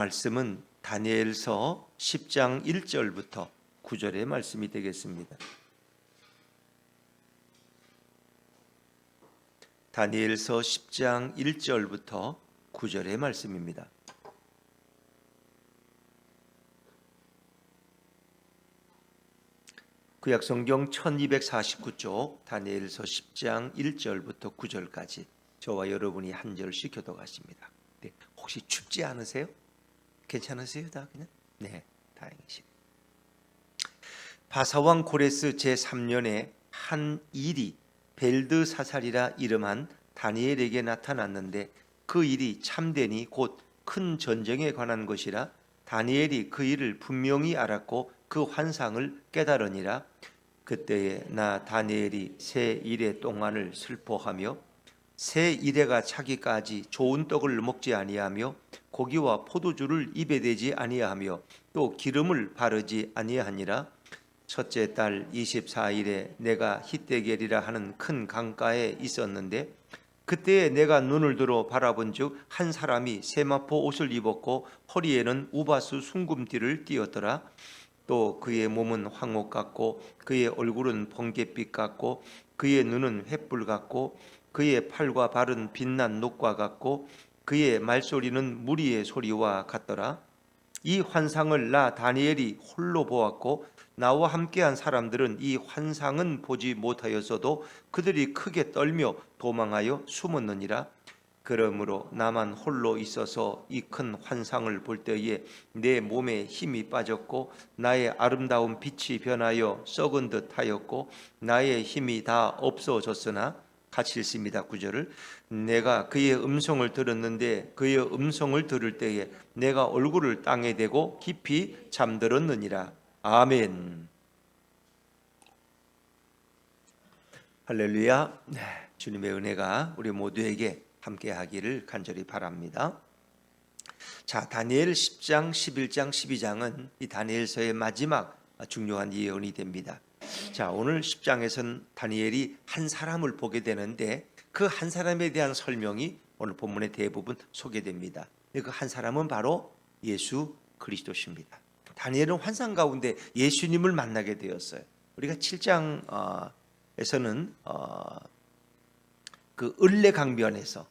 말씀은 다니엘서 10장 1절부터 9절의 말씀이 되겠습니다. 다니엘서 10장 1절부터 9절의 말씀입니다. 구약성경 1249쪽 다니엘서 10장 1절부터 9절까지 저와 여러분이 한 절씩 교독하십니다. 네, 혹시 춥지 않으세요? 괜찮으세요? 다 그냥? 네, 다행이시네요. 바사왕 고레스 제3년에 한 일이 벨드사살이라 이름한 다니엘에게 나타났는데 그 일이 참되니 곧 큰 전쟁에 관한 것이라 다니엘이 그 일을 분명히 알았고 그 환상을 깨달으니라. 그때에 나 다니엘이 새 이레 동안을 슬퍼하며 새 이레가 차기까지 좋은 떡을 먹지 아니하며 고기와 포도주를 입에 대지 아니하며 또 기름을 바르지 아니하니라. 첫째 달 24일에 내가 히데겔이라 하는 큰 강가에 있었는데 그때에 내가 눈을 들어 바라본즉 한 사람이 세마포 옷을 입었고 허리에는 우바수 순금띠를 띠었더라. 또 그의 몸은 황옥 같고 그의 얼굴은 번갯빛 같고 그의 눈은 횃불 같고 그의 팔과 발은 빛난 녹과 같고 그의 말소리는 무리의 소리와 같더라. 이 환상을 나 다니엘이 홀로 보았고 나와 함께한 사람들은 이 환상은 보지 못하였어도 그들이 크게 떨며 도망하여 숨었느니라. 그러므로 나만 홀로 있어서 이 큰 환상을 볼 때에 내 몸에 힘이 빠졌고 나의 아름다운 빛이 변하여 썩은 듯 하였고 나의 힘이 다 없어졌으나 같이 읽습니다. 9절을 내가 그의 음성을 들었는데 그의 음성을 들을 때에 내가 얼굴을 땅에 대고 깊이 잠들었느니라. 아멘. 할렐루야. 네, 주님의 은혜가 우리 모두에게 함께하기를 간절히 바랍니다. 자, 다니엘 10장, 11장, 12장은 이 다니엘서의 마지막 중요한 예언이 됩니다. 자, 오늘 10장에서는 다니엘이 한 사람을 보게 되는데 그 한 사람에 대한 설명이 오늘 본문의 대부분 소개됩니다. 그 한 사람은 바로 예수 그리스도십니다. 다니엘은 환상 가운데 예수님을 만나게 되었어요. 우리가 7장에서는 그 을레 강변에서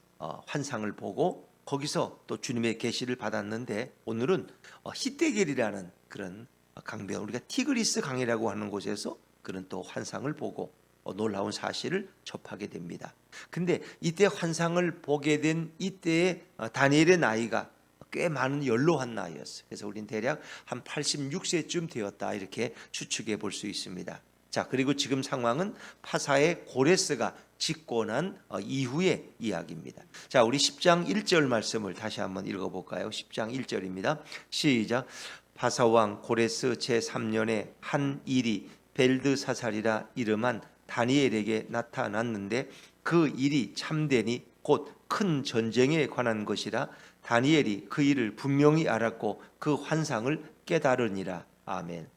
환상을 보고 거기서 또 주님의 계시를 받았는데 오늘은 히데겔이라는 그런 강변, 우리가 티그리스 강이라고 하는 곳에서 그런 또 환상을 보고 놀라운 사실을 접하게 됩니다. 근데 이때 환상을 보게 된 이때의 다니엘의 나이가 꽤 많은 연로한 나이였어요. 그래서 우리는 대략 한 86세쯤 되었다 이렇게 추측해 볼 수 있습니다. 자, 그리고 지금 상황은 파사의 고레스가 집권한 이후의 이야기입니다. 자, 우리 10장 1절 말씀을 다시 한번 읽어볼까요? 10장 1절입니다. 시작. 파사왕 고레스 제3년에 한 일이 벨드사살이라 이름한 다니엘에게 나타났는데 그 일이 참되니 곧 큰 전쟁에 관한 것이라 다니엘이 그 일을 분명히 알았고 그 환상을 깨달으니라. 아멘.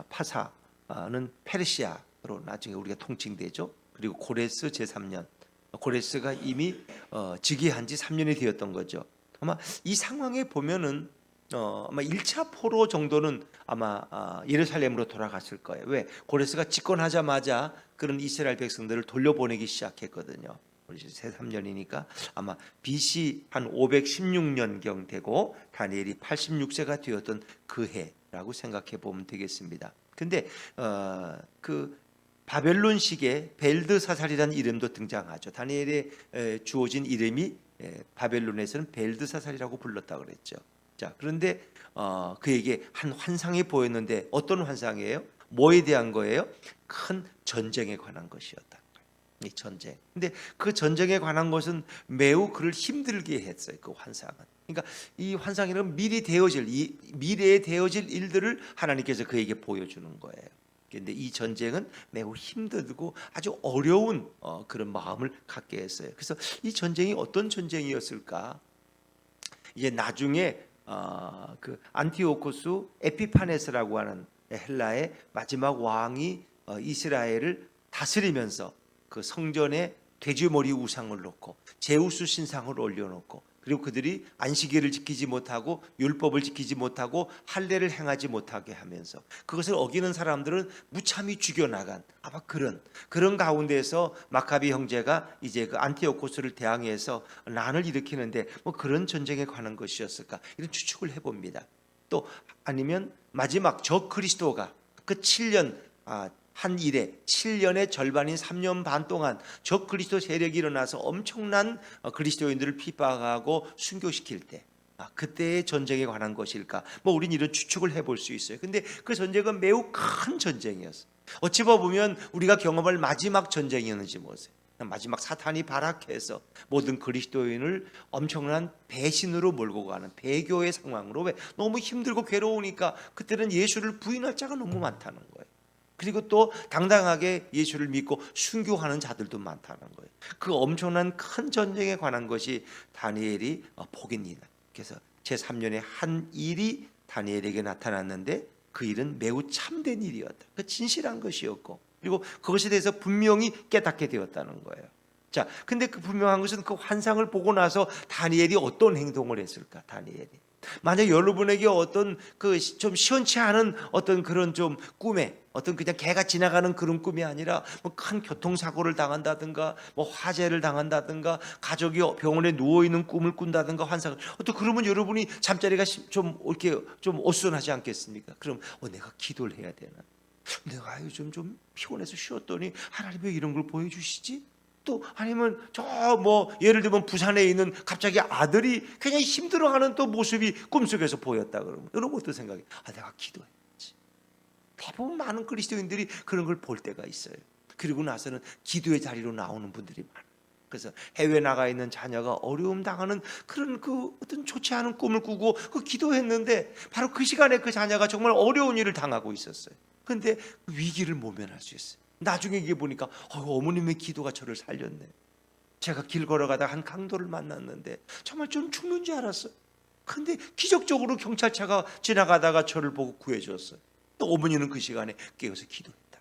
파사는 페르시아로 나중에 우리가 통칭되죠. 그리고 고레스 제3년, 고레스가 이미 즉위한 지 3년이 되었던 거죠. 아마 이 상황에 보면은 아마 1차 포로 정도는 아마 예루살렘으로 돌아갔을 거예요. 왜? 고레스가 집권하자마자 그런 이스라엘 백성들을 돌려보내기 시작했거든요. 우리 3년이니까 아마 BC 한 516년경 되고 다니엘이 86세가 되었던 그 해라고 생각해 보면 되겠습니다. 근데 그 바벨론식의 벨드사살이라는 이름도 등장하죠. 다니엘에 주어진 이름이 바벨론에서는 벨드사살이라고 불렀다 그랬죠. 자, 그런데 그에게 한 환상이 보였는데 어떤 환상이에요? 뭐에 대한 거예요? 큰 전쟁에 관한 것이었다. 이 전쟁. 근데 그 전쟁에 관한 것은 매우 그를 힘들게 했어요. 그 환상은. 그러니까 이 환상이란 미래에 되어질 일들을 하나님께서 그에게 보여주는 거예요. 그런데 이 전쟁은 매우 힘들고 아주 어려운 그런 마음을 갖게 했어요. 그래서 이 전쟁이 어떤 전쟁이었을까? 이제 나중에 그 안티오코스 에피파네스라고 하는 헬라의 마지막 왕이 이스라엘을 다스리면서 그 성전에 돼지머리 우상을 놓고 제우스 신상을 올려놓고 그리고 그들이 안식일을 지키지 못하고 율법을 지키지 못하고 할례를 행하지 못하게 하면서 그것을 어기는 사람들은 무참히 죽여나간 아마 그런 가운데서 마카비 형제가 이제 그 안티오코스를 대항해서 난을 일으키는데 뭐 그런 전쟁에 관한 것이었을까 이런 추측을 해봅니다. 또 아니면 마지막 저 그리스도가 그 7년 한 일에 7년의 절반인 3년 반 동안 적 그리스도 세력이 일어나서 엄청난 그리스도인들을 핍박하고 순교시킬 때 그때의 전쟁에 관한 것일까? 뭐 우린 이런 추측을 해볼 수 있어요. 근데 그 전쟁은 매우 큰 전쟁이었어요. 어찌 보면 우리가 경험할 마지막 전쟁이었는지 모르세요. 마지막 사탄이 발악해서 모든 그리스도인을 엄청난 배신으로 몰고 가는 배교의 상황으로 왜 너무 힘들고 괴로우니까 그때는 예수를 부인할 자가 너무 많다는 거예요. 그리고 또 당당하게 예수를 믿고 순교하는 자들도 많다는 거예요. 그 엄청난 큰 전쟁에 관한 것이 다니엘이 보깁니다. 그래서 제3년에 한 일이 다니엘에게 나타났는데 그 일은 매우 참된 일이었다. 그 진실한 것이었고 그리고 그것에 대해서 분명히 깨닫게 되었다는 거예요. 자, 근데 그 분명한 것은 그 환상을 보고 나서 다니엘이 어떤 행동을 했을까? 다니엘이 만약 여러분에게 어떤 그 좀 시원치 않은 어떤 그런 좀 꿈에 어떤 그냥 개가 지나가는 그런 꿈이 아니라 뭐 큰 교통사고를 당한다든가 뭐 화재를 당한다든가 가족이 병원에 누워 있는 꿈을 꾼다든가 환상을 또 그러면 여러분이 잠자리가 좀 이렇게 좀 어수선하지 않겠습니까? 그럼 내가 기도를 해야 되나? 내가 요즘 좀 피곤해서 쉬었더니 하나님 왜 이런 걸 보여주시지? 또 아니면 저 뭐 예를 들면 부산에 있는 갑자기 아들이 굉장히 힘들어하는 또 모습이 꿈속에서 보였다 그러면 여러분 어떤 생각이? 내가 기도했지. 대부분 많은 그리스도인들이 그런 걸 볼 때가 있어요. 그리고 나서는 기도의 자리로 나오는 분들이 많아요. 그래서 해외 나가 있는 자녀가 어려움 당하는 그런 그 어떤 좋지 않은 꿈을 꾸고 그 기도했는데 바로 그 시간에 그 자녀가 정말 어려운 일을 당하고 있었어요. 그런데 위기를 모면할 수 있어요. 나중에 이게 보니까 어머님의 기도가 저를 살렸네. 제가 길 걸어가다 한 강도를 만났는데 정말 좀 죽는 줄 알았어요. 근데 기적적으로 경찰차가 지나가다가 저를 보고 구해줬어요. 또 어머니는 그 시간에 깨어서 기도했다.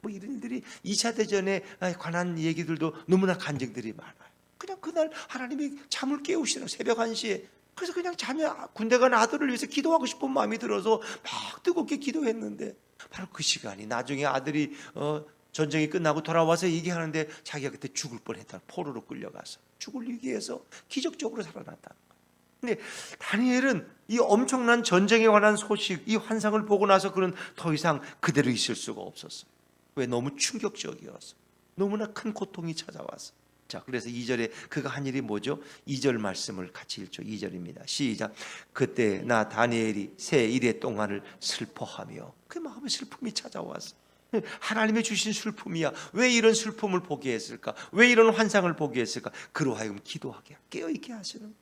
뭐 이런 일들이 2차 대전에 관한 얘기들도 너무나 간증들이 많아요. 그냥 그날 하나님이 잠을 깨우시라 새벽 1시에 그래서 그냥 군대 간 아들을 위해서 기도하고 싶은 마음이 들어서 막 뜨겁게 기도했는데 바로 그 시간이 나중에 아들이 전쟁이 끝나고 돌아와서 얘기하는데 자기가 그때 죽을 뻔했다. 포로로 끌려가서 죽을 위기에서 기적적으로 살아났다는 거예요. 근데 다니엘은 이 엄청난 전쟁에 관한 소식, 이 환상을 보고 나서 그는 더 이상 그대로 있을 수가 없었어요. 왜? 너무 충격적이어서 너무나 큰 고통이 찾아와서. 자, 그래서 2절에 그가 한 일이 뭐죠? 2절 말씀을 같이 읽죠. 2절입니다. 시작. 그때 나 다니엘이 새 일의 동안을 슬퍼하며 그 마음에 슬픔이 찾아왔어. 하나님의 주신 슬픔이야. 왜 이런 슬픔을 보게 했을까? 왜 이런 환상을 보게 했을까? 그로 하여금 기도하게 깨어있게 하시는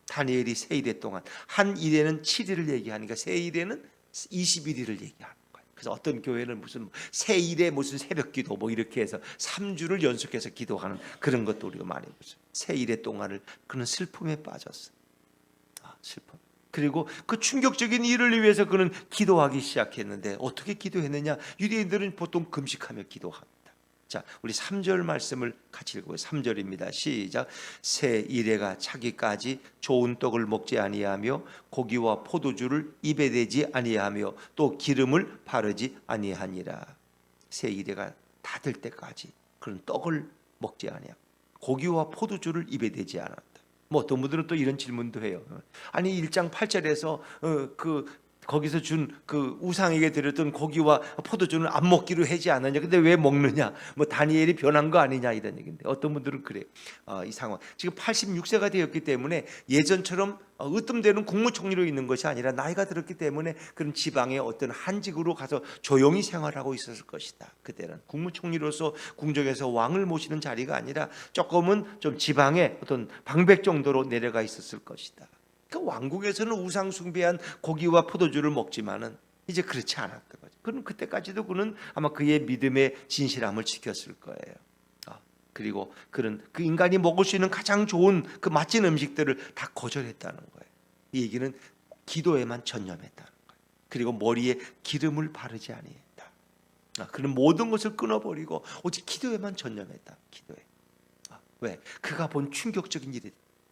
다니엘이 새 일의 동안 한 일에는 7일을 얘기하니까 새 일에는 21일을 얘기하는 거예요. 그래서 어떤 교회는 무슨 새 일에 무슨 새벽 기도 뭐 이렇게 해서 3주를 연속해서 기도하는 그런 것도 우리가 많이 보죠. 새 일의 동안을 그는 슬픔에 빠졌어. 슬픔. 그리고 그 충격적인 일을 위해서 그는 기도하기 시작했는데 어떻게 기도했느냐? 유대인들은 보통 금식하며 기도합니다. 자, 우리 3절 말씀을 같이 읽어요. 3절입니다. 시작. 새 이레가 차기까지 좋은 떡을 먹지 아니하며 고기와 포도주를 입에 대지 아니하며 또 기름을 바르지 아니하니라. 새 이레가 다 될 때까지 그런 떡을 먹지 아니하고 고기와 포도주를 입에 대지 않았다. 뭐 어떤 분들은 또 이런 질문도 해요. 아니 1장 8절에서 거기서 준 그 우상에게 드렸던 고기와 포도주는 안 먹기로 하지 않았냐? 근데 왜 먹느냐? 뭐 다니엘이 변한 거 아니냐 이런 얘기인데 어떤 분들은 그래요. 이 상황 지금 86세가 되었기 때문에 예전처럼 으뜸되는 국무총리로 있는 것이 아니라 나이가 들었기 때문에 그런 지방의 어떤 한직으로 가서 조용히 생활하고 있었을 것이다. 그때는 국무총리로서 궁정에서 왕을 모시는 자리가 아니라 조금은 좀 지방의 어떤 방백 정도로 내려가 있었을 것이다. 그 왕국에서는 우상 숭배한 고기와 포도주를 먹지만은 이제 그렇지 않았던 거죠. 그는 그때까지도 그는 아마 그의 믿음의 진실함을 지켰을 거예요. 그리고 그는 그 인간이 먹을 수 있는 가장 좋은 그 맛진 음식들을 다 거절했다는 거예요. 이 얘기는 기도에만 전념했다는 거예요. 그리고 머리에 기름을 바르지 아니했다. 그는 모든 것을 끊어버리고 오직 기도에만 전념했다. 기도에. 왜? 그가 본 충격적인 일이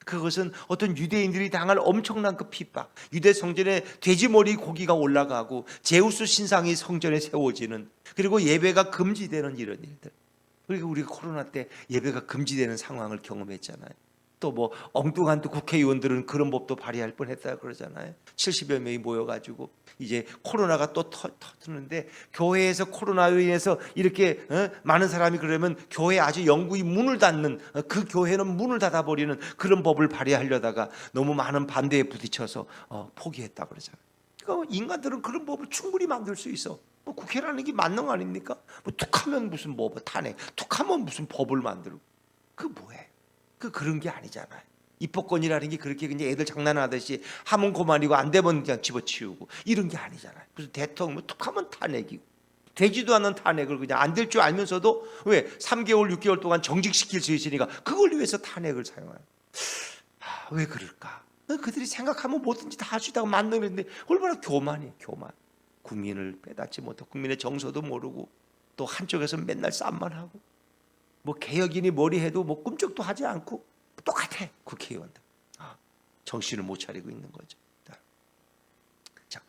그것은 어떤 유대인들이 당할 엄청난 그 핍박, 유대 성전에 돼지머리 고기가 올라가고 제우스 신상이 성전에 세워지는, 그리고 예배가 금지되는 이런 일들. 그리고 우리가 코로나 때 예배가 금지되는 상황을 경험했잖아요. 또 뭐 엉뚱한 또 국회의원들은 그런 법도 발의할 뻔했다 그러잖아요. 70여 명이 모여가지고 이제 코로나가 또 터지는데, 교회에서 코로나로 인해서 이렇게 많은 사람이 그러면 교회 아주 영구히 문을 닫는, 그 교회는 문을 닫아버리는 그런 법을 발의하려다가 너무 많은 반대에 부딪혀서 포기했다 그러잖아요. 그러니까 인간들은 그런 법을 충분히 만들 수 있어. 뭐 국회라는 게 만능 아닙니까? 뭐 툭하면 무슨 뭐 탄핵, 툭하면 무슨 법을 만들고, 그 뭐해? 그런 게 아니잖아요. 입법권이라는 게 그렇게 그냥 애들 장난하듯이 하면 그만이고 안 되면 그냥 집어치우고 이런 게 아니잖아요. 그래서 대통령 뭐 툭하면 탄핵이고, 되지도 않는 탄핵을 그냥 안 될 줄 알면서도 왜 3개월 6개월 동안 정직시킬 수 있으니까 그걸 위해서 탄핵을 사용해요. 왜 그럴까? 그들이 생각하면 뭐든지 다 할 수 있다고 만드는데 얼마나 교만이에요. 교만. 국민을 빼닫지 못하고 국민의 정서도 모르고, 또 한쪽에서 맨날 쌈만 하고, 뭐 개혁인이 머리 해도 뭐 꿈쩍도 하지 않고 똑같아 국회의원들. 정신을 못 차리고 있는 거죠. 자,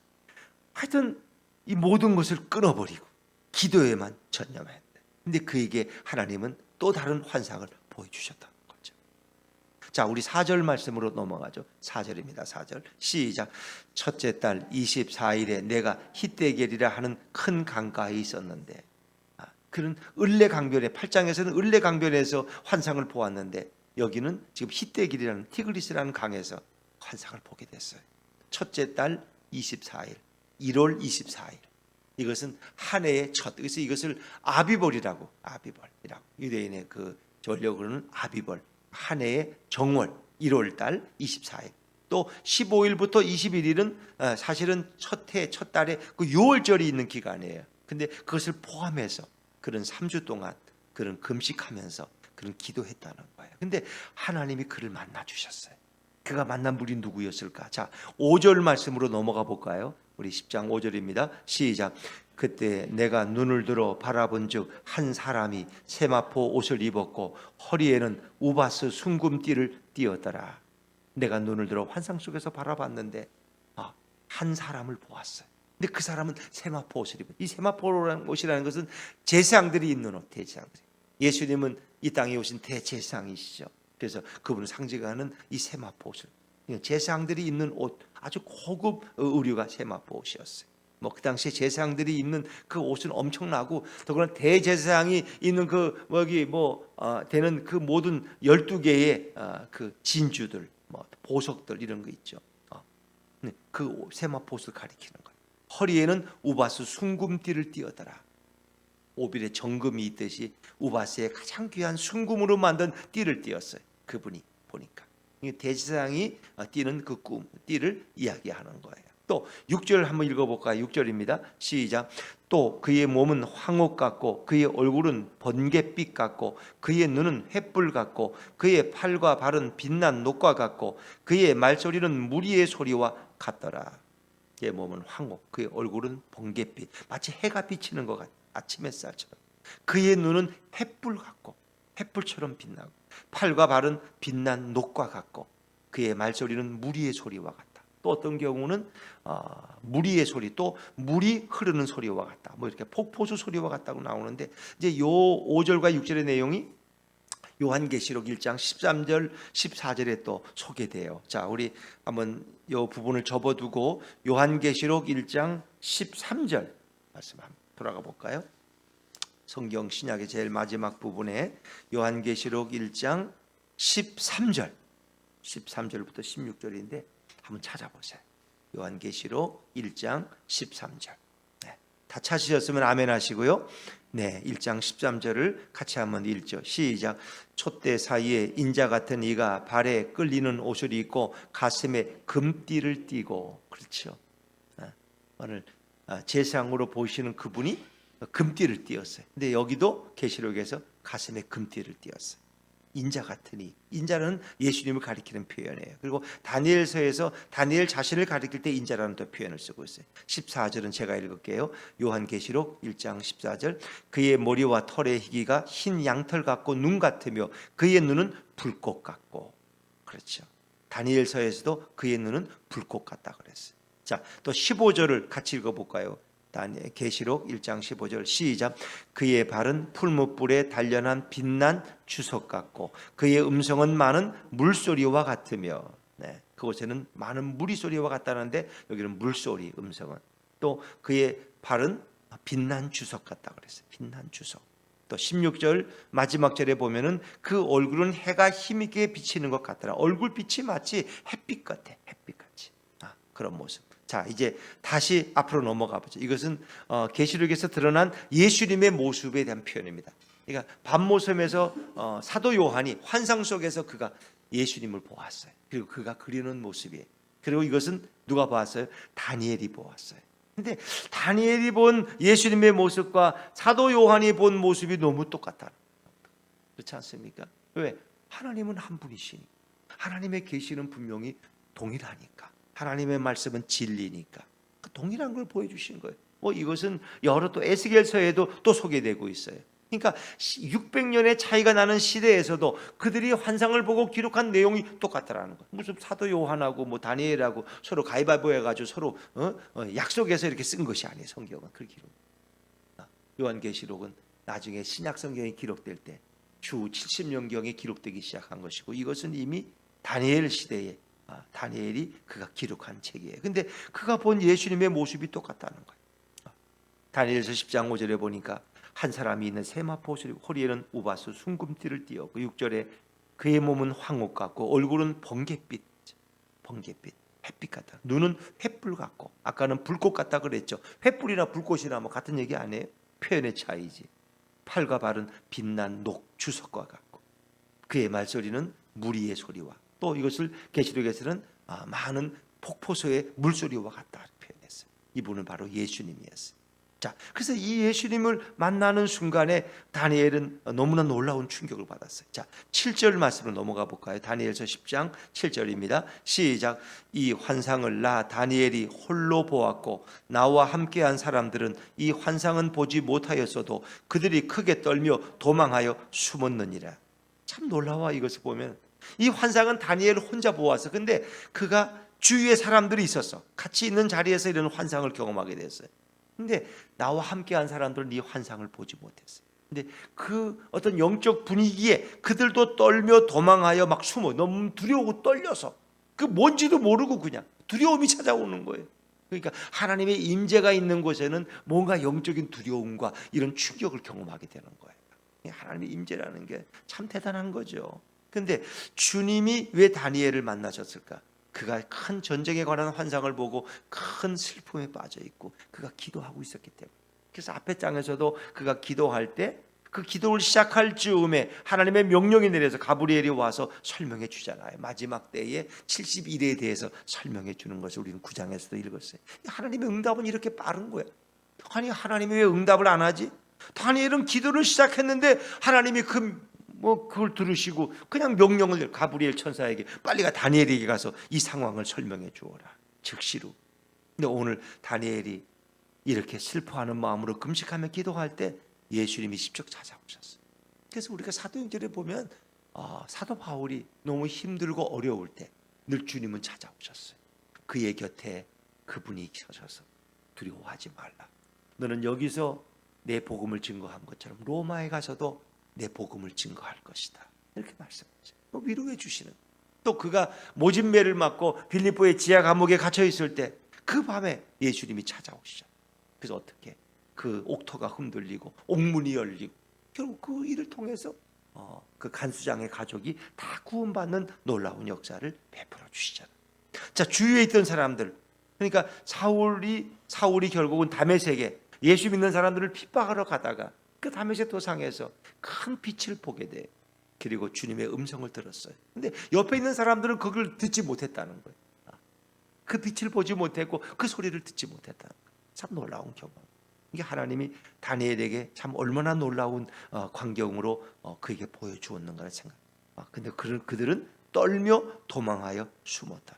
하여튼 이 모든 것을 끊어버리고 기도에만 전념했대. 근데 그에게 하나님은 또 다른 환상을 보여주셨다는 거죠. 자, 우리 4절 말씀으로 넘어가죠. 4절입니다. 4절 시작. 첫째 달 24일에 내가 히데겔이라 하는 큰 강가에 있었는데, 그런 을레강변에, 8장에서는 을레강변에서 환상을 보았는데 여기는 지금 히데길이라는 티그리스라는 강에서 환상을 보게 됐어요. 첫째 달 24일, 1월 24일. 이것은 한 해의 첫. 그래서 이것을 아비벌이라고 유대인의 그 전력으로는 아비벌, 한 해의 정월 1월 달 24일. 또 15일부터 21일은 사실은 첫 해, 첫 달에 그 6월절이 있는 기간이에요. 근데 그것을 포함해서 그런 3주 동안 그런 금식하면서 그런 기도했다는 거예요. 근데 하나님이 그를 만나 주셨어요. 그가 만난 분이 누구였을까? 자, 5절 말씀으로 넘어가 볼까요? 우리 10장 5절입니다. 시작. 그때 내가 눈을 들어 바라본즉 한 사람이 세마포 옷을 입었고 허리에는 우바스 순금띠를 띠었더라. 내가 눈을 들어 환상 속에서 바라봤는데 한 사람을 보았어요. 근데 그 사람은 세마포 옷을 입은, 이 세마포 옷이라는 것은 제사장들이 입는 옷, 대제사장들이. 예수님은 이 땅에 오신 대제사장이시죠. 그래서 그분을 상징하는 이 세마포 옷을, 제사장들이 입는 옷, 아주 고급 의류가 세마포 옷이었어요. 뭐 그 당시에 제사장들이 입는 그 옷은 엄청나고, 더구나 대제사장이 입는 그 되는 그 모든 12개의 그 진주들, 뭐 보석들 이런 거 있죠. 그 세마포 옷을 가리키는 거예요. 허리에는 우바스 순금띠를 띠었더라. 오빌에 정금이 있듯이 우바스의 가장 귀한 순금으로 만든 띠를 띠었어요. 그분이 보니까 대제사장이 띠는 그 띠를 이야기하는 거예요. 또 6절 한번 읽어볼까요? 6절입니다. 시작. 또 그의 몸은 황옥 같고 그의 얼굴은 번갯빛 같고 그의 눈은 횃불 같고 그의 팔과 발은 빛난 녹과 같고 그의 말소리는 무리의 소리와 같더라. 그의 몸은 황옥, 그의 얼굴은 번갯빛, 마치 해가 비치는 것 같아, 아침 햇살처럼. 그의 눈은 횃불 같고 횃불처럼 빛나고 팔과 발은 빛난 녹과 같고 그의 말소리는 무리의 소리와 같다. 또 어떤 경우는 무리의 소리, 또 물이 흐르는 소리와 같다. 뭐 이렇게 폭포수 소리와 같다고 나오는데, 이제 요 5절과 6절의 내용이 요한계시록 1장 13절 14절에 또 소개돼요. 자, 우리 한번 이 부분을 접어두고 요한계시록 1장 13절 말씀 한번 돌아가 볼까요? 성경 신약의 제일 마지막 부분에 요한계시록 1장 13절부터 16절인데 한번 찾아보세요. 요한계시록 1장 13절. 다 찾으셨으면 아멘 하시고요. 네, 1장 13절을 같이 한번 읽죠. 시작. 촛대 사이에 인자 같은 이가 발에 끌리는 옷을 입고 가슴에 금띠를 띠고. 그렇죠. 오늘 제상으로 보시는 그분이 금띠를 띠었어요. 근데 여기도 계시록에서 가슴에 금띠를 띠었어요. 인자 같으니, 인자는 예수님을 가리키는 표현이에요. 그리고 다니엘서에서 다니엘 자신을 가리킬 때 인자라는 또 표현을 쓰고 있어요. 14절은 제가 읽을게요. 요한계시록 1장 14절. 그의 머리와 털의 희기가 흰 양털 같고 눈 같으며 그의 눈은 불꽃 같고. 그렇죠. 다니엘서에서도 그의 눈은 불꽃 같다 그랬어요. 자, 또 15절을 같이 읽어볼까요? 계시록 1장 15절 시작. 그의 발은 풀무불에 단련한 빛난 주석 같고 그의 음성은 많은 물소리와 같으며, 네, 그곳에는 많은 물이 소리와 같다는데 여기는 물소리 음성은, 또 그의 발은 빛난 주석 같다 그랬어요. 빛난 주석. 또 16절 마지막 절에 보면은 그 얼굴은 해가 힘있게 비치는 것 같더라. 얼굴빛이 마치 햇빛 같아. 햇빛같이. 그런 모습. 자, 이제 다시 앞으로 넘어가 보죠. 이것은 계시록에서 드러난 예수님의 모습에 대한 표현입니다. 그러니까 밤모섬에서 사도 요한이 환상 속에서 그가 예수님을 보았어요. 그리고 그가 그리는 모습이에요. 그리고 이것은 누가 보았어요? 다니엘이 보았어요. 근데 다니엘이 본 예수님의 모습과 사도 요한이 본 모습이 너무 똑같다. 그렇지 않습니까? 왜? 하나님은 한 분이시니, 하나님의 계시는 분명히 동일하니까, 하나님의 말씀은 진리니까 동일한 걸 보여주신 거예요. 이것은 여러 또 에스겔서에도 또 소개되고 있어요. 그러니까 600년의 차이가 나는 시대에서도 그들이 환상을 보고 기록한 내용이 똑같다라는 거예요. 무슨 사도 요한하고 뭐 다니엘하고 서로 가위바위보 해가지고 서로 약속해서 이렇게 쓴 것이 아니에요. 성경은 그렇게 기록. 요한계시록은 나중에 신약 성경이 기록될 때 주 70년경에 기록되기 시작한 것이고, 이것은 이미 다니엘 시대에 다니엘이 그가 기록한 책이에요. 근데 그가 본 예수님의 모습이 똑같다는 거예요. 다니엘서 10장 5절에 보니까 한 사람이 있는 세마포 옷을 입고 허리에는 우바수 순금띠를 띠었고, 6절에 그의 몸은 황옥 같고 얼굴은 번갯빛 햇빛 같다. 눈은 횃불 같고, 아까는 불꽃 같다 그랬죠. 횃불이나 불꽃이나 뭐 같은 얘기 아니에요? 표현의 차이지. 팔과 발은 빛난 녹 주석과 같고 그의 말소리는 무리의 소리와, 또 이것을 계시록에서는 많은 폭포수의 물소리와 같다 표현했어요. 이분은 바로 예수님이었어요. 자, 그래서 이 예수님을 만나는 순간에 다니엘은 너무나 놀라운 충격을 받았어요. 자, 7절 말씀으로 넘어가 볼까요? 다니엘서 10장 7절입니다. 시작. 이 환상을 나 다니엘이 홀로 보았고 나와 함께한 사람들은 이 환상은 보지 못하였어도 그들이 크게 떨며 도망하여 숨었느니라. 참 놀라워. 이것을 보면 이 환상은 다니엘 혼자 보았어. 근데 그가 주위에 사람들이 있었어. 같이 있는 자리에서 이런 환상을 경험하게 됐어요. 근데 나와 함께한 사람들은 이 환상을 보지 못했어요. 근데 그 어떤 영적 분위기에 그들도 떨며 도망하여 막 숨어, 너무 두려우고 떨려서 그 뭔지도 모르고 그냥 두려움이 찾아오는 거예요. 그러니까 하나님의 임재가 있는 곳에는 뭔가 영적인 두려움과 이런 충격을 경험하게 되는 거예요. 하나님의 임재라는 게 참 대단한 거죠. 근데 주님이 왜 다니엘을 만나셨을까? 그가 큰 전쟁에 관한 환상을 보고 큰 슬픔에 빠져 있고 그가 기도하고 있었기 때문에. 그래서 앞에 장에서도 그가 기도할 때 그 기도를 시작할 즈음에 하나님의 명령이 내려서 가브리엘이 와서 설명해 주잖아요. 마지막 때에 70일에 대해서 설명해 주는 것을 우리는 9장에서도 읽었어요. 하나님의 응답은 이렇게 빠른 거야. 아니, 하나님이 왜 응답을 안 하지? 다니엘은 기도를 시작했는데 하나님이 그걸 들으시고 그냥 명령을 가브리엘 천사에게 빨리 가 다니엘에게 가서 이 상황을 설명해 주어라. 즉시로. 근데 오늘 다니엘이 이렇게 슬퍼하는 마음으로 금식하며 기도할 때 예수님이 직접 찾아오셨어요. 그래서 우리가 사도행전에 보면 사도 바울이 너무 힘들고 어려울 때 늘 주님은 찾아오셨어요. 그의 곁에 그분이 서셔서 두려워하지 말라. 너는 여기서 내 복음을 증거한 것처럼 로마에 가서도 내 복음을 증거할 것이다. 이렇게 말씀하죠. 위로해 주시는. 또 그가 모진매를 맞고 빌립보의 지하 감옥에 갇혀 있을 때 그 밤에 예수님이 찾아오시죠. 그래서 어떻게 그 옥토가 흔들리고 옥문이 열리고 결국 그 일을 통해서 그 간수장의 가족이 다 구원받는 놀라운 역사를 베풀어 주시잖아요. 자, 주위에 있던 사람들, 그러니까 사울이 결국은 다메섹에 예수 믿는 사람들을 핍박하러 가다가 그 다메섹 도상에서 큰 빛을 보게 돼. 그리고 주님의 음성을 들었어요. 근데 옆에 있는 사람들은 그걸 듣지 못했다는 거예요. 그 빛을 보지 못했고 그 소리를 듣지 못했다는 거예요. 참 놀라운 경험. 이게 하나님이 다니엘에게 참 얼마나 놀라운 광경으로 그에게 보여주었는가를 생각. 근데 그들은 떨며 도망하여 숨었다.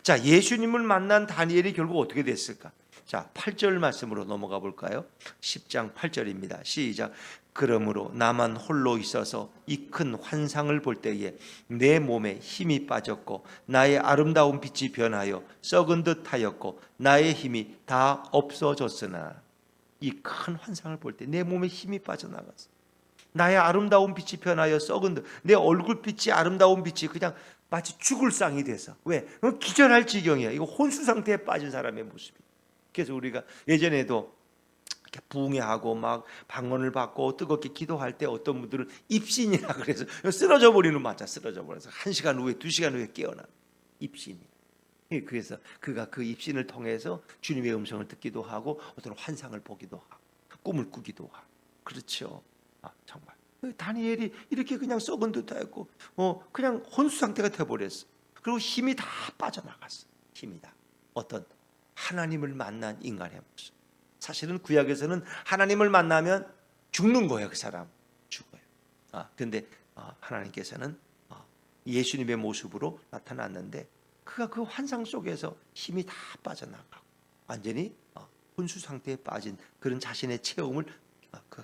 자, 예수님을 만난 다니엘이 결국 어떻게 됐을까? 자, 8절 말씀으로 넘어가 볼까요? 10장 8절입니다. 시작. 그러므로 나만 홀로 있어서 이 큰 환상을 볼 때에 내 몸에 힘이 빠졌고 나의 아름다운 빛이 변하여 썩은 듯 하였고 나의 힘이 다 없어졌으나, 이 큰 환상을 볼 때 내 몸에 힘이 빠져나갔어. 나의 아름다운 빛이 변하여 썩은 듯, 내 얼굴빛이 아름다운 빛이 그냥 마치 죽을 상이 돼서, 왜? 기절할 지경이야. 이거 혼수 상태에 빠진 사람의 모습이. 그래서 우리가 예전에도 이렇게 부흥회하고 막 방언을 받고 뜨겁게 기도할 때 어떤 분들은 입신이라 그래서 쓰러져 버리는, 맞아, 쓰러져 버려서 1시간 후에 2시간 후에 깨어나. 입신이. 그래서 그가 그 입신을 통해서 주님의 음성을 듣기도 하고 어떤 환상을 보기도 하고 꿈을 꾸기도 하고. 그렇죠. 정말 다니엘이 이렇게 그냥 썩은 듯하였고 그냥 혼수 상태가 돼버렸어. 그리고 힘이 다 빠져나갔어. 힘이 다. 어떤 하나님을 만난 인간의 모습. 사실은 구약에서는 하나님을 만나면 죽는 거예요. 그 사람 죽어요. 그런데 하나님께서는 예수님의 모습으로 나타났는데, 그가 그 환상 속에서 힘이 다 빠져나가고 완전히 혼수 상태에 빠진 그런 자신의 체험을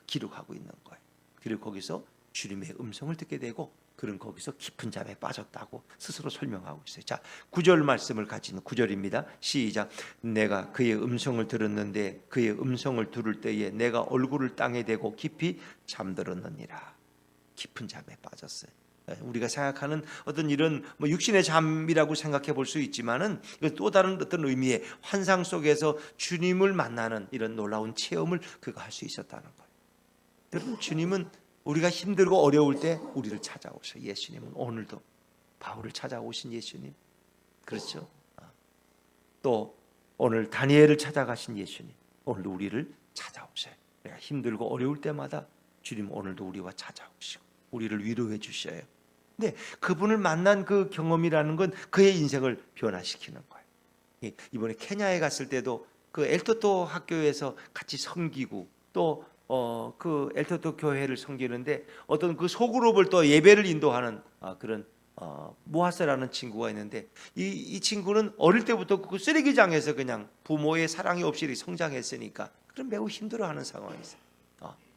기록하고 있는 거예요. 그리고 거기서 주님의 음성을 듣게 되고, 그는 거기서 깊은 잠에 빠졌다고 스스로 설명하고 있어요. 자, 9절 말씀을 가진 9절입니다. 시작. 내가 그의 음성을 들었는데 그의 음성을 들을 때에 내가 얼굴을 땅에 대고 깊이 잠들었느니라. 깊은 잠에 빠졌어요. 우리가 생각하는 어떤 이런 육신의 잠이라고 생각해 볼 수 있지만은, 이거 또 다른 어떤 의미의 환상 속에서 주님을 만나는 이런 놀라운 체험을 그가 할 수 있었다는 거예요. 여러분, 주님은 우리가 힘들고 어려울 때 우리를 찾아오셔. 예수님은 오늘도 바울을 찾아오신 예수님, 그렇죠? 또 오늘 다니엘을 찾아가신 예수님, 오늘도 우리를 찾아오셔요. 내가 힘들고 어려울 때마다 주님 오늘도 우리와 찾아오시고 우리를 위로해 주셔요. 근데 그분을 만난 그 경험이라는 건 그의 인생을 변화시키는 거예요. 이번에 케냐에 갔을 때도 그 엘토토 학교에서 같이 섬기고, 또 그 엘토토 교회를 섬기는데 어떤 그 소그룹을 또 예배를 인도하는 그런 모하세라는 친구가 있는데, 이 친구는 어릴 때부터 그 쓰레기장에서 그냥 부모의 사랑이 없이 성장했으니까 그런 매우 힘들어하는 상황이었어요.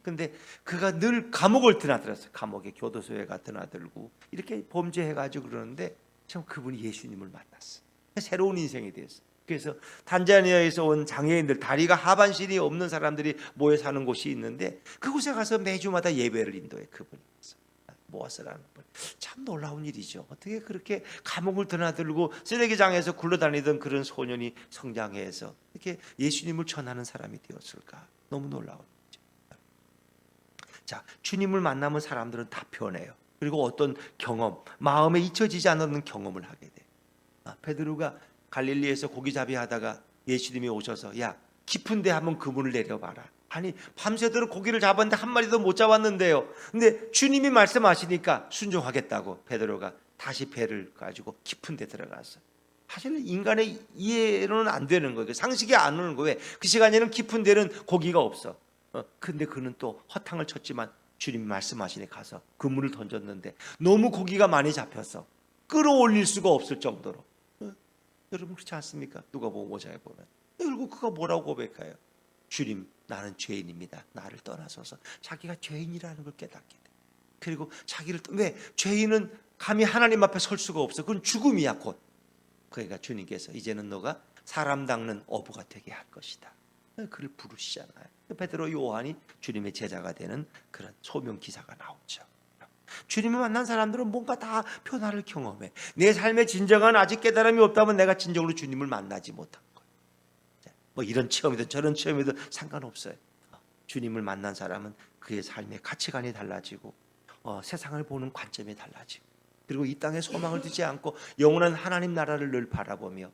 근데 그가 늘 감옥을 드나들었어요. 감옥에 교도소에 드나들고 이렇게 범죄해가지고 그러는데, 참 그분이 예수님을 만났어. 새로운 인생이 됐어. 그래서 탄자니아에서 온 장애인들, 다리가 하반신이 없는 사람들이 모여 사는 곳이 있는데, 그곳에 가서 매주마다 예배를 인도해. 그분이 모아서라는 분. 참 놀라운 일이죠. 어떻게 그렇게 감옥을 드나들고 쓰레기장에서 굴러다니던 그런 소년이 성장해서 이렇게 예수님을 전하는 사람이 되었을까? 너무 놀라운 일이죠. 자, 주님을 만나면 사람들은 다 변해요. 그리고 어떤 경험, 마음에 잊혀지지 않는 경험을 하게 돼요. 베드로가 갈릴리에서 고기잡이 하다가 예수님이 오셔서, 야, 깊은 데 한번 그물을 내려봐라. 아니, 밤새도록 고기를 잡았는데 한 마리도 못 잡았는데요. 근데 주님이 말씀하시니까 순종하겠다고 베드로가 다시 배를 가지고 깊은 데 들어갔어요. 사실 인간의 이해로는 안 되는 거예요. 상식이 안 오는 거예요. 그 시간에는 깊은 데는 고기가 없어. 근데 그는 또 허탕을 쳤지만 주님이 말씀하시니 가서 그물을 던졌는데 너무 고기가 많이 잡혀서 끌어올릴 수가 없을 정도로. 여러분 그렇지 않습니까? 누가복음 5장에 보면 결국 그가 뭐라고 고백해요? 주님, 나는 죄인입니다. 나를 떠나소서. 자기가 죄인이라는 걸 깨닫게 돼. 그리고 자기를, 왜? 죄인은 감히 하나님 앞에 설 수가 없어. 그건 죽음이야 곧. 그러니까 주님께서 이제는 너가 사람 닦는 어부가 되게 할 것이다. 그를 부르시잖아요. 베드로, 요한이 주님의 제자가 되는 그런 소명 기사가 나오죠. 주님을 만난 사람들은 뭔가 다 변화를 경험해. 내 삶에 진정한 아직 깨달음이 없다면 내가 진정으로 주님을 만나지 못한 거예요. 뭐 이런 체험이든 저런 체험이든 상관없어요. 주님을 만난 사람은 그의 삶의 가치관이 달라지고 세상을 보는 관점이 달라지고, 그리고 이 땅에 소망을 두지 않고 영원한 하나님 나라를 늘 바라보며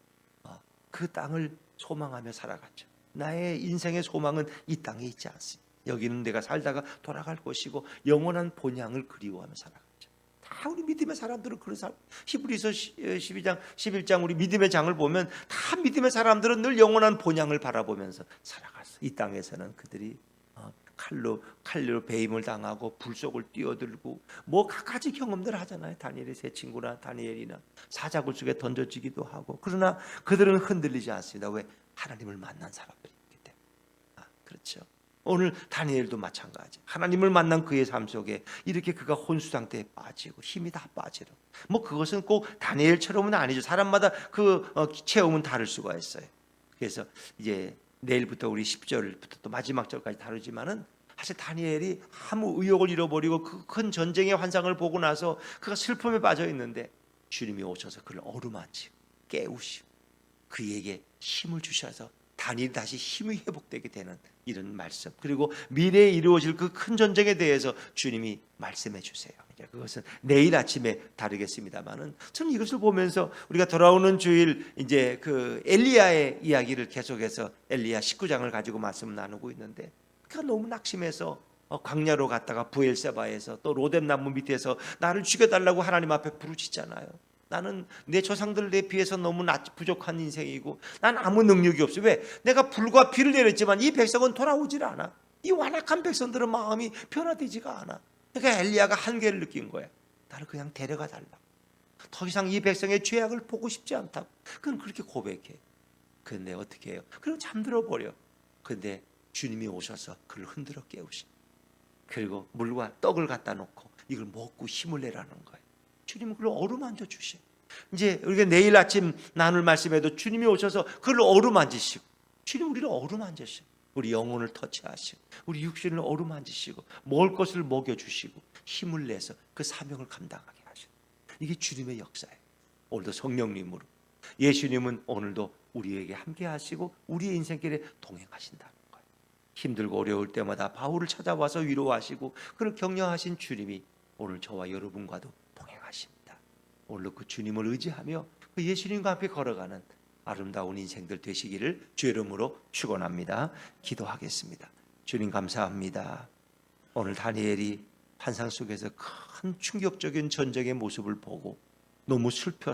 그 땅을 소망하며 살아갔죠. 나의 인생의 소망은 이 땅에 있지 않습니다. 여기는 내가 살다가 돌아갈 것이고 영원한 본향을 그리워하며 살아갔죠. 다 우리 믿음의 사람들은 그런 사람. 히브리서 12장 11장 우리 믿음의 장을 보면 다 믿음의 사람들은 늘 영원한 본향을 바라보면서 살아갔어. 이 땅에서는 그들이 칼로 배임을 당하고 불 속을 뛰어들고 뭐 갖가지 경험들 하잖아요. 다니엘의 세 친구나 다니엘이나 사자굴 속에 던져지기도 하고. 그러나 그들은 흔들리지 않습니다. 왜? 하나님을 만난 사람들이기 때문에. 그렇죠. 오늘 다니엘도 마찬가지. 하나님을 만난 그의 삶 속에 이렇게 그가 혼수 상태에 빠지고 힘이 다 빠지는. 뭐 그것은 꼭 다니엘처럼은 아니죠. 사람마다 그 체험은 다를 수가 있어요. 그래서 이제 내일부터 우리 10절부터 또 마지막 절까지 다루지만은 사실 다니엘이 아무 의욕을 잃어버리고 그 큰 전쟁의 환상을 보고 나서 그가 슬픔에 빠져 있는데 주님이 오셔서 그를 어루만지고 깨우시고 그에게 힘을 주셔서 다니엘이 다시 힘이 회복되게 되는 이런 말씀, 그리고 미래에 이루어질 그 큰 전쟁에 대해서 주님이 말씀해 주세요. 이제 그것은 내일 아침에 다루겠습니다만은 저는 이것을 보면서 우리가 돌아오는 주일 이제 그 엘리야의 이야기를 계속해서 엘리야 19장을 가지고 말씀 나누고 있는데 그가 너무 낙심해서 광야로 갔다가 부엘세바에서 또 로뎀 나무 밑에서 나를 죽여달라고 하나님 앞에 부르짖잖아요. 나는 내 조상들 내 비해서 너무 부족한 인생이고 난 아무 능력이 없어. 왜? 내가 불과 비를 내렸지만 이 백성은 돌아오질 않아. 이 완악한 백성들은 마음이 변화되지가 않아. 그러니까 엘리야가 한계를 느낀 거야. 나를 그냥 데려가 달라. 더 이상 이 백성의 죄악을 보고 싶지 않다고. 그건 그렇게 고백해. 근데 어떻게 해요? 그리고 잠들어 버려. 근데 주님이 오셔서 그를 흔들어 깨우시. 그리고 물과 떡을 갖다 놓고 이걸 먹고 힘을 내라는 거예요. 주님은 그를 어루만져 주셔. 이제 우리가 내일 아침 나눌 말씀에도 주님이 오셔서 그를 어루만지시고, 주님 우리를 어루만지시고, 우리 영혼을 터치하시고, 우리 육신을 어루만지시고, 먹을 것을 먹여주시고, 힘을 내서 그 사명을 감당하게 하시고, 이게 주님의 역사예요. 오늘도 성령님으로 예수님은 오늘도 우리에게 함께 하시고 우리의 인생길에 동행하신다는 거예요. 힘들고 어려울 때마다 바울을 찾아와서 위로하시고 그를 격려하신 주님이 오늘 저와 여러분과도 동행하십니다. 오늘도 그 주님을 의지하며 그 예수님과 함께 걸어가는 아름다운 인생들 되시기를 주 이름으로 축원합니다. 기도하겠습니다. 주님 감사합니다. 오늘 다니엘이 환상 속에서 큰 충격적인 전쟁의 모습을 보고 너무 슬퍼